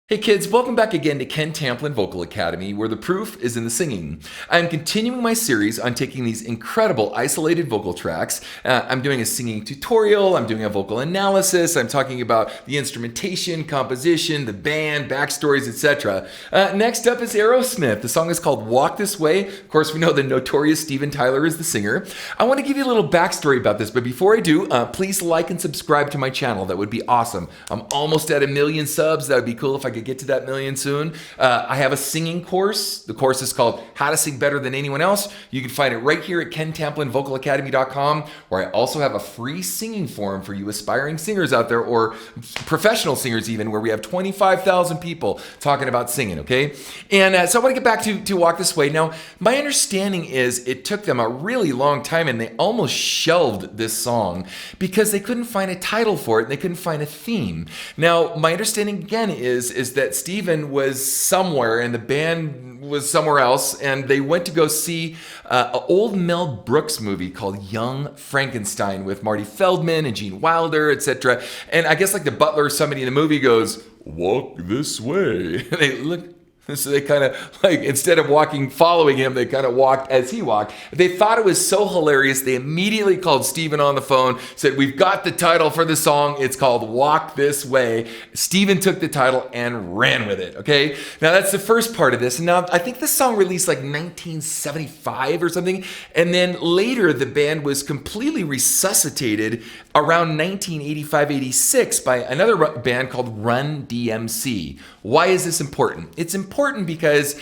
Hey kids, welcome back again to Ken Tamplin Vocal Academy, where the proof is in the singing. I'm continuing my series on taking these incredible isolated vocal tracks. I'm doing a singing tutorial, I'm doing a vocal analysis, I'm talking about the instrumentation, composition, the band, backstories, etc. Next up is Aerosmith. The song is called Walk This Way. Of course, we know the notorious Steven Tyler is the singer. I want to give you a little backstory about this, but before I do, please like and subscribe to my channel. That would be awesome. I'm almost at 1 million subs. That would be cool if I could get to that million soon. I have a singing course. The course is called How to Sing Better Than Anyone Else. You can find it right here at kentamplinvocalacademy.com, where I also have a free singing forum for you aspiring singers out there, or professional singers even, where we have 25,000 people talking about singing, okay? And so I want to get back to Walk This Way. Now, my understanding is it took them a really long time, and they almost shelved this song because they couldn't find a title for it, and they couldn't find a theme. Now, my understanding again is that Steven was somewhere and the band was somewhere else, and they went to go see an old Mel Brooks movie called Young Frankenstein with Marty Feldman and Gene Wilder, etc. And I guess like the butler or somebody in the movie goes, "Walk this way." And they look. So they kind of, like, instead of following him, they kind of walked as he walked. They thought it was so hilarious, they immediately called Steven on the phone, said, "We've got the title for the song. It's called Walk This Way." Steven took the title and ran with it, okay? Now, that's the first part of this. And now, I think this song released like 1975 or something. And then later, the band was completely resuscitated around 1985-86 by another band called Run DMC. Why is this important? It's important because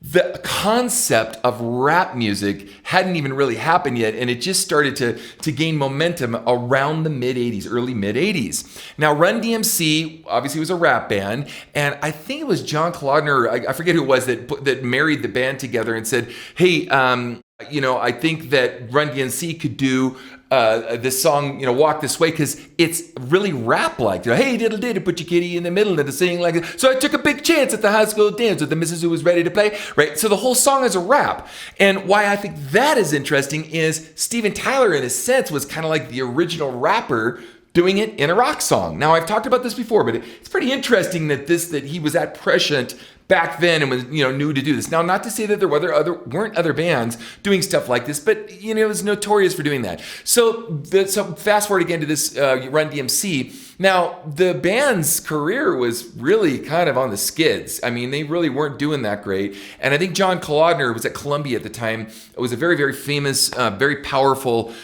the concept of rap music hadn't even really happened yet, and it just started to gain momentum around the mid-'80s, early mid-'80s. Now, Run DMC obviously was a rap band, and I think it was John Kalodner, I forget who it was, that married the band together and said, "Hey, I think that Run DMC could do this song, Walk This Way, because it's really rap-like. Hey, diddle diddle, put your kitty in the middle and sing like this. So I took a big chance at the high school dance with the missus who was ready to play." Right? So the whole song is a rap. And why I think that is interesting is Steven Tyler, in a sense, was kind of like the original rapper doing it in a rock song. Now, I've talked about this before, but it's pretty interesting that he was that prescient back then and was new to do this. Now, not to say that there weren't other bands doing stuff like this, but it was notorious for doing that. So fast forward again to this Run DMC. Now, the band's career was really kind of on the skids. I mean, they really weren't doing that great. And I think John Kalodner was at Columbia at the time. It was a very, very famous, very powerful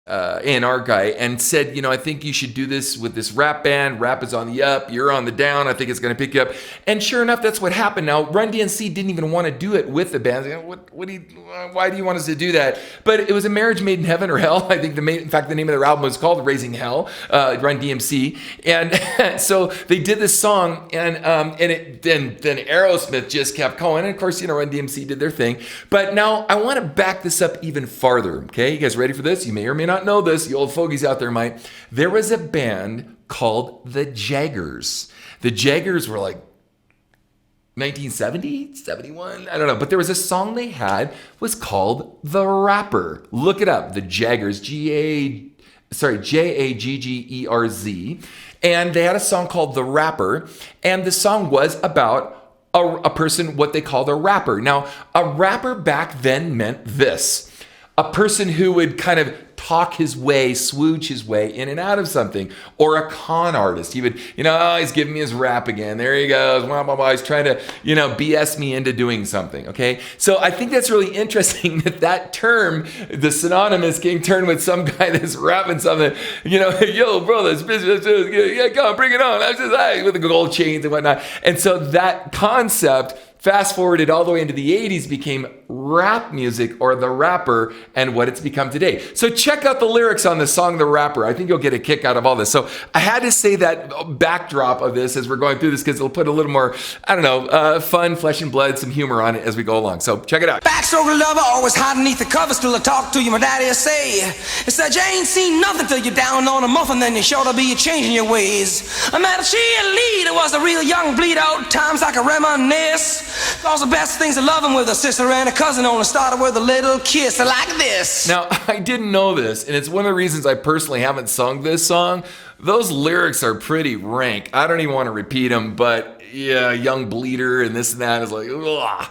A&R guy, and said, "I think you should do this with this rap band. Rap is on the up, you're on the down. I think it's going to pick you up." And sure enough, that's what happened. Now, Run DMC didn't even want to do it with the band. Why do you want us to do that? But it was a marriage made in heaven or hell. I think in fact, the name of their album was called Raising Hell, Run DMC. And so they did this song, and then Aerosmith just kept going. And of course, Run DMC did their thing. But now I want to back this up even farther. Okay, you guys ready for this? You may or may not know this. You old fogies out there might. There was a band called the Jaggers. The Jaggers were like 1970, 71, I don't know. But there was a song they had was called The Rapper. Look it up. The Jaggers, Jaggerz. And they had a song called The Rapper. And the song was about a person, what they called a rapper. Now, a rapper back then meant this: a person who would kind of talk his way, swoosh his way in and out of something, or a con artist. He would, "Oh, he's giving me his rap again. There he goes. Blah, blah, blah. He's trying to, BS me into doing something." Okay. So I think that's really interesting that term, the synonymous, getting turned with some guy that's rapping something, "Yo, bro, this business, yeah, come on, bring it on." That's just, with the gold chains and whatnot. And so that concept, fast forwarded all the way into the 80s, became rap music, or the rapper, and what it's become today. So check out the lyrics on the song The Rapper. I think you'll get a kick out of all this. So I had to say that backdrop of this as we're going through this, because it'll put a little more, fun, flesh and blood, some humor on it as we go along. So check it out. Backstory lover, always hide beneath the covers till I talk to you. My daddy will say, it said you ain't seen nothing till you're down on a muffin, then you're sure to be changing your ways. I met a cheerleader, was a real young bleed out, times I can reminisce. Cause the best things of loving with a sister and a cousin only started with a little kiss like this. Now, I didn't know this, and it's one of the reasons I personally haven't sung this song, those lyrics are pretty rank. I don't even want to repeat them, but yeah, young bleeder and this and that is like, ugh.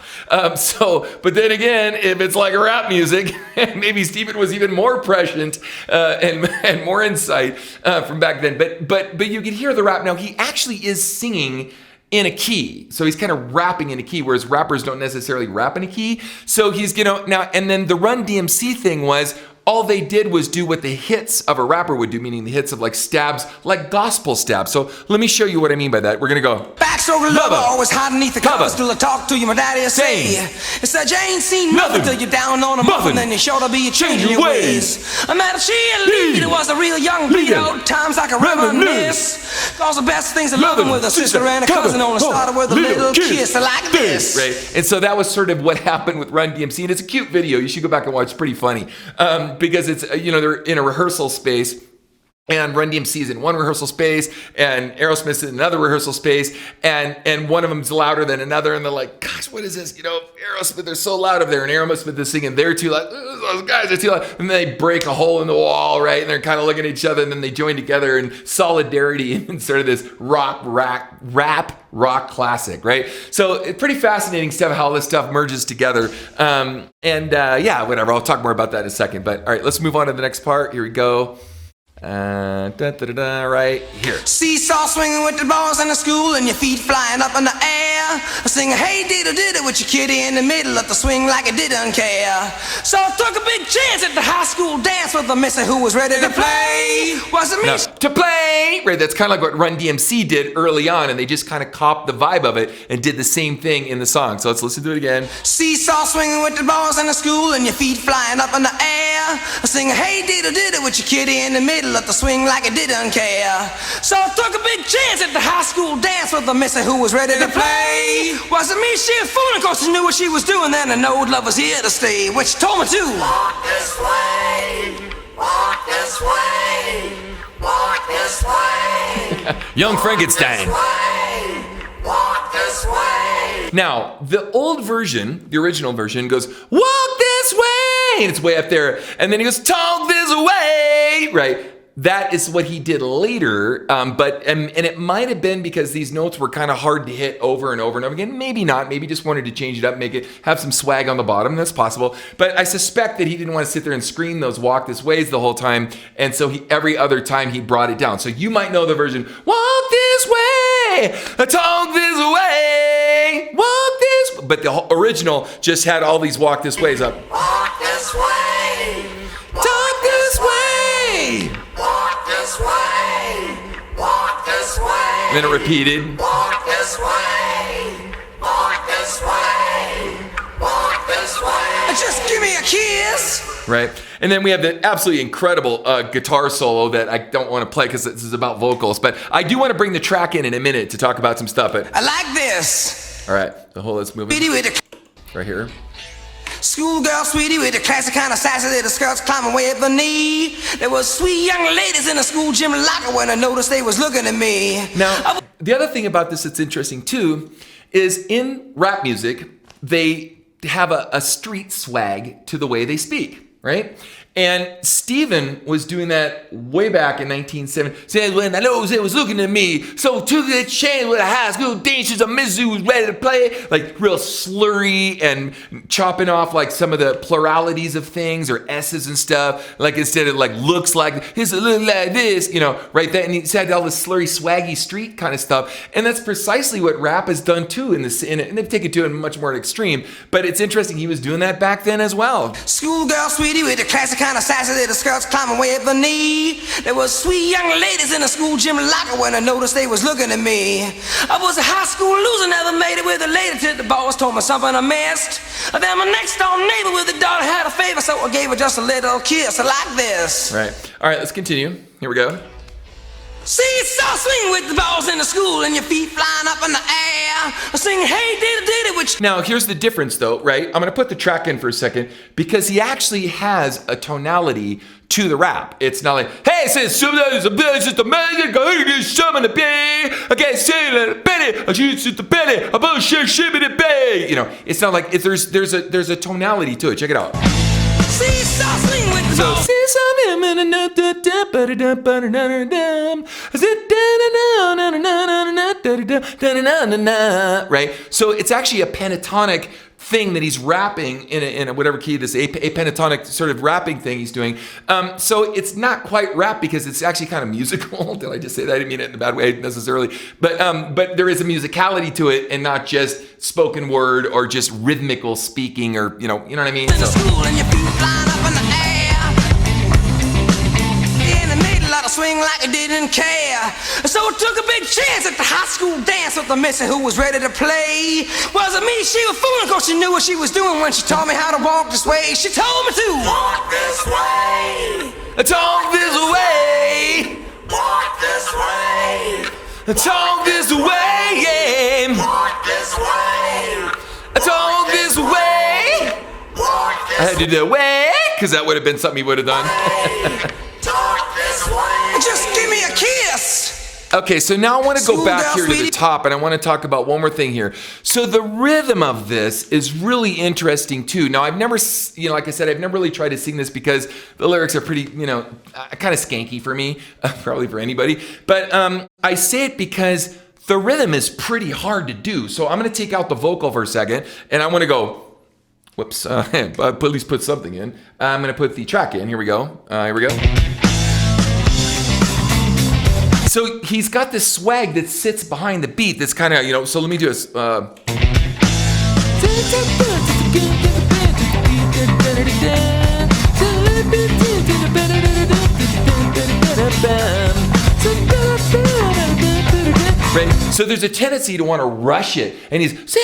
But then again, if it's like rap music, maybe Stephen was even more prescient and more insight from back then. But you can hear the rap now. He actually is singing in a key. So he's kind of rapping in a key, whereas rappers don't necessarily rap in a key. So he's, now, and then the Run DMC thing was, all they did was do what the hits of a rapper would do, meaning the hits of like stabs, like gospel stabs. So let me show you what I mean by that. We're gonna go. Backstory lover, always hiding neath the covers. Till I talk to you, my daddy say. It said you ain't seen nothing till you're down on a muffin, then you're sure to be changing your ways. I met a cheerleader, was a real young bleeder. Times I can reminisce. Cause the best things I love him with a sister and a cousin on. Started with a little kiss like this. Right, and so that was sort of what happened with Run DMC, and it's a cute video. You should go back and watch. It's pretty funny. Because it's, they're in a rehearsal space, and Run DMC is in one rehearsal space, and Aerosmith's in another rehearsal space, and one of them's louder than another, and they're like, gosh, what is this? Aerosmith, they're so loud up there, and Aerosmith is singing, they're too loud, those guys are too loud, and then they break a hole in the wall, right, and they're kind of looking at each other, and then they join together in solidarity in sort of this rap rock classic, right? So it's pretty fascinating stuff, how this stuff merges together. Whatever, I'll talk more about that in a second. But all right, let's move on to the next part. Here we go. Right here. Seesaw swinging with the balls in the school and your feet flying up in the air. Singing, hey, diddle diddle with your kitty in the middle of the swing like it didn't care. So I took a big chance at the high school dance with the missy who was ready to play. Was it me? No, to play! Right, that's kind of like what Run DMC did early on, and they just kind of copped the vibe of it and did the same thing in the song. So let's listen to it again. Seesaw swinging with the balls in the school and your feet flying up in the air. Singing, hey, diddle diddle with your kitty in the middle of the swing like it didn't care. So I took a big chance at the high school dance with the missy who was ready to play. Wasn't me, she was fooling, cause she knew what she was doing then, and old love was here to stay, which told me to walk this way, walk this way, walk this way. Young Frankenstein. Walk this way. Now, the old version, the original version goes, walk this way, and it's way up there, and then he goes, talk this way, right? That is what he did later, and it might have been because these notes were kind of hard to hit over and over and over again. Maybe not. Maybe just wanted to change it up, have some swag on the bottom. That's possible. But I suspect that he didn't want to sit there and scream those walk this ways the whole time, and so every other time he brought it down. So you might know the version, walk this way, talk this way, walk this. But the original just had all these walk this ways up. Walk this way, talk this way. Walk this way, walk this way. And then it repeated. Walk this way, walk this way, walk this way. Just give me a kiss. Right? And then we have the absolutely incredible guitar solo that I don't want to play because this is about vocals. But I do want to bring the track in a minute to talk about some stuff. But I like this. All right. Let's move it. Right here. Schoolgirl sweetie with the classic kind of sassy little skirts climbing way up the knee. There was sweet young ladies in the school gym locker when I noticed they was looking at me. Now, the other thing about this that's interesting too is in rap music, they have a street swag to the way they speak, right? And Stephen was doing that way back in 1970. Said when I know they was looking at me, so took the chance with a high school dancers of Mizzou was ready to play, like real slurry and chopping off like some of the pluralities of things or S's and stuff. Like instead of like looks like it's a little like this, right there. And he said all this slurry, swaggy street kind of stuff. And that's precisely what rap has done too and they've taken it to a much more extreme. But it's interesting he was doing that back then as well. Schoolgirl sweetie with the classic kind of sassy little skirts climbing way up the knee. There was sweet young ladies in the school gym locker when I noticed they was looking at me. I was a high school loser, never made it with a lady till the boss told me something I missed. Then my next door neighbor with a daughter had a favor, so I gave her just a little kiss like this. Right. All right, let's continue. Here we go. Seesaw swing with the balls in the school and your feet flying up in the air. Sing hey diddle diddle which. Now here's the difference though, right? I'm gonna put the track in for a second because he actually has a tonality to the rap. It's not like, hey, it's sometimes a bitch, just a man, go get some in the bay. I can't say that Betty, I choose the Betty, I both share shit in the bay. It's not like there's a tonality to it. Check it out. Seesaw swing with the balls. Seesaw Right? So it's actually a pentatonic thing that he's rapping in a whatever key this a pentatonic sort of rapping thing he's doing. So it's not quite rap because it's actually kind of musical. Did I just say that? I didn't mean it in a bad way necessarily. But there is a musicality to it and not just spoken word or just rhythmical speaking or you know what I mean? So. Swing like I didn't care. So I took a big chance at the high school dance with the missy who was ready to play. Wasn't me, she was fooling, cause she knew what she was doing when she taught me how to walk this way. She told me to walk this way. Talk this way. Walk this way. Talk this way. Yeah. Walk this way. Talk this way. Walk this I had to do the way because that would have been something he would have done. Talk this way. Just give me a kiss. Okay, so now I want to go back here to the top and I want to talk about one more thing here. So the rhythm of this is really interesting too. Now I've never, like I said, I've never really tried to sing this because the lyrics are pretty, kind of skanky for me, probably for anybody. But I say it because the rhythm is pretty hard to do. So I'm going to take out the vocal for a second and I want to go, whoops, at least put something in. I'm going to put the track in. Here we go. Here we go. So he's got this swag that sits behind the beat that's kind of, so let me do this. Right? So there's a tendency to want to rush it. And he's so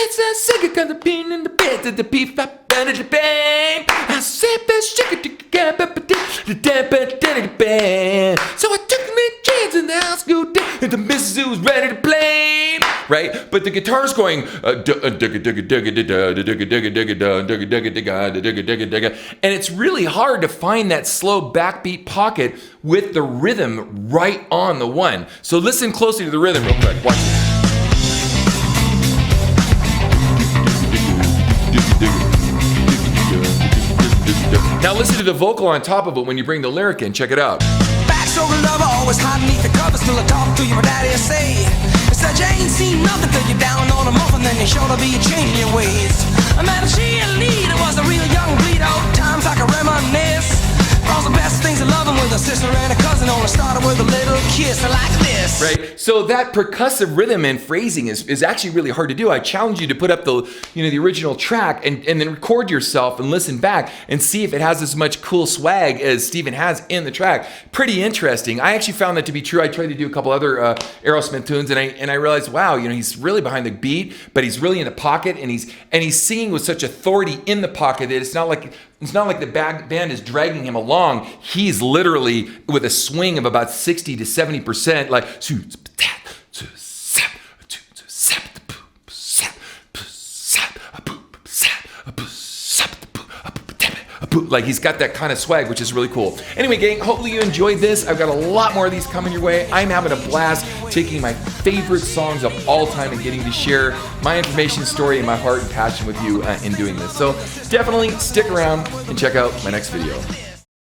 I took me chance in the house go down and the missus was ready to play. Right? But the guitar's going and it's really hard to find that slow backbeat pocket with the rhythm right on the one. So listen closely to the rhythm real quick. Watch this. Now listen to the vocal on top of it when you bring the lyric in. Check it out. Backstory lover, always hide beneath the covers till I talk to you. My daddy say, said you ain't seen nothing till you're down on a muffin, then you're sure to be changing your ways. I met a cheerleader, was a real young bleed out. Times I can reminisce. All the best things of loving with a sister and a cousin. Only started with a little kiss like this. Right. So that percussive rhythm and phrasing is actually really hard to do. I challenge you to put up the original track and then record yourself and listen back and see if it has as much cool swag as Steven has in the track. Pretty interesting. I actually found that to be true. I tried to do a couple other Aerosmith tunes and I realized, wow, he's really behind the beat, but he's really in the pocket and he's singing with such authority in the pocket that it's not like the band is dragging him along. He's literally with a swing of about 60 to 70%, like like he's got that kind of swag, which is really cool. Anyway, gang, hopefully you enjoyed this. I've got a lot more of these coming your way. I'm having a blast taking my favorite songs of all time and getting to share my information, story, and my heart and passion with you in doing this. So definitely stick around and check out my next video.